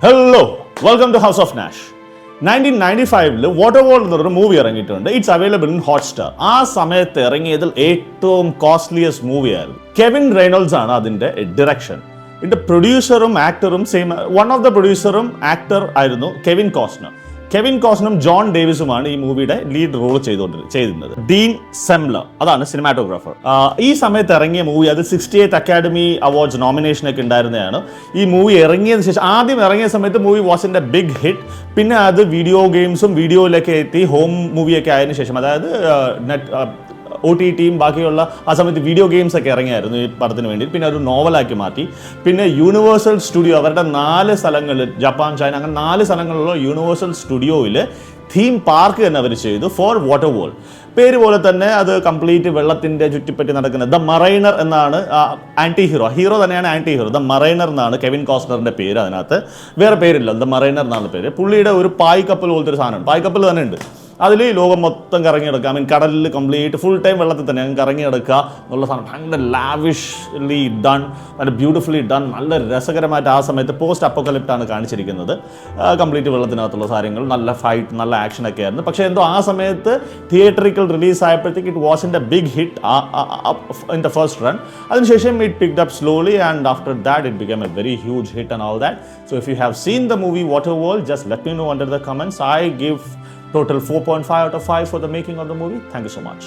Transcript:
Hello welcome to house of Nash. 1995 Water World എന്നൊരു movie ഇറങ്ങിയിട്ടുണ്ട്. It's available in Hotstar. ആ സമയത്ത് ഇറങ്ങിയതിൽ ഏറ്റവും കോസ്റ്റ്ലിയസ്റ്റ് മൂവിയായിരുന്നു. കെവിൻ റെയ്നോൾഡ്സ് ആണ് അതിൻ്റെ ഡിറക്ഷൻ. ഇതിൻ്റെ പ്രൊഡ്യൂസറും ആക്ടറും വൺ ഓഫ് ദ പ്രൊഡ്യൂസറും ആക്ടർ ആയിരുന്നു കെവിൻ കോസ്റ്റ്നർ. കെവിൻ കോസ്റ്റ്നറും ജോൺ ഡേവിസുമാണ് ഈ മൂവിയുടെ ലീഡ് റോൾ ചെയ്തിരുന്നത്. ഡീൻ സെംലർ അതാണ് സിനിമാറ്റോഗ്രാഫർ. ഈ സമയത്ത് ഇറങ്ങിയ മൂവി അത് 68th അക്കാഡമി അവാർഡ്സ് നോമിനേഷനൊക്കെ ഉണ്ടായിരുന്നതാണ്. ഈ മൂവി ഇറങ്ങിയതിന് ശേഷം ആദ്യം ഇറങ്ങിയ സമയത്ത് movie was in a big hit. പിന്നെ അത് വീഡിയോ ഗെയിംസും വീഡിയോയിലൊക്കെ എത്തി ഹോം മൂവിയൊക്കെ ആയതിനു ശേഷം, അതായത് OTT ബാക്കിയുള്ള ആ സമയത്ത് വീഡിയോ ഗെയിംസ് ഒക്കെ ഇറങ്ങിയായിരുന്നു ഈ പടത്തിന് വേണ്ടി. പിന്നെ ഒരു നോവലാക്കി മാറ്റി. പിന്നെ യൂണിവേഴ്സൽ സ്റ്റുഡിയോ അവരുടെ 4 സ്ഥലങ്ങളിൽ, ജപ്പാൻ, ചൈന, അങ്ങനെ 4 സ്ഥലങ്ങളിലുള്ള യൂണിവേഴ്സൽ സ്റ്റുഡിയോയിൽ തീം പാർക്ക് തന്നെ അവർ ചെയ്തു ഫോർ വാട്ടർ വേൾഡ്. പേര് പോലെ തന്നെ അത് കംപ്ലീറ്റ് വെള്ളത്തിൻ്റെ ചുറ്റിപ്പറ്റി നടക്കുന്നത്. ദ മറൈനർ എന്നാണ് ആൻറ്റി ഹീറോ തന്നെയാണ് ആൻറ്റി ഹീറോ. ദ മറൈനർ എന്നാണ് കെവിൻ കോസ്റ്റ്നറിൻ്റെ പേര്. അതിനകത്ത് വേറെ പേരില്ല, ദ മറൈനർ എന്നാണ് പേര്. പുള്ളിയുടെ ഒരു പായ്ക്കപ്പൽ പോലത്തെ ഒരു സാധനമാണ്. പായ്ക്കപ്പൽ തന്നെ ഉണ്ട്. അതിൽ ലോകം മൊത്തം കറങ്ങിയെടുക്കുക. കടലിൽ കംപ്ലീറ്റ് ഫുൾ ടൈം വെള്ളത്തിൽ തന്നെ കറങ്ങിയെടുക്കുക എന്നുള്ള സാധനം. ഭയങ്കര ലാവിഷ്ലി ഡൺ, നല്ല ബ്യൂട്ടിഫുള്ളി ഡൺ, നല്ല രസകരമായിട്ട് ആ സമയത്ത് പോസ്റ്റ് അപ്പോക്കലിപ്റ്റാണ് കാണിച്ചിരിക്കുന്നത്. കംപ്ലീറ്റ് വെള്ളത്തിനകത്തുള്ള കാര്യങ്ങൾ, നല്ല ഫൈറ്റ്, നല്ല ആക്ഷനൊക്കെ ആയിരുന്നു. പക്ഷേ എന്തോ ആ സമയത്ത് തിയേറ്ററിക്കൽ റിലീസ് ആയപ്പോഴത്തേക്ക് it was in a big hit in the first run. അതിനുശേഷം it picked up slowly and after that it become a very huge hit and all that. So if you have seen the movie Waterworld, just let me know under the comments. I give total 4.5 out of 5 for the making of the movie. Thank you so much.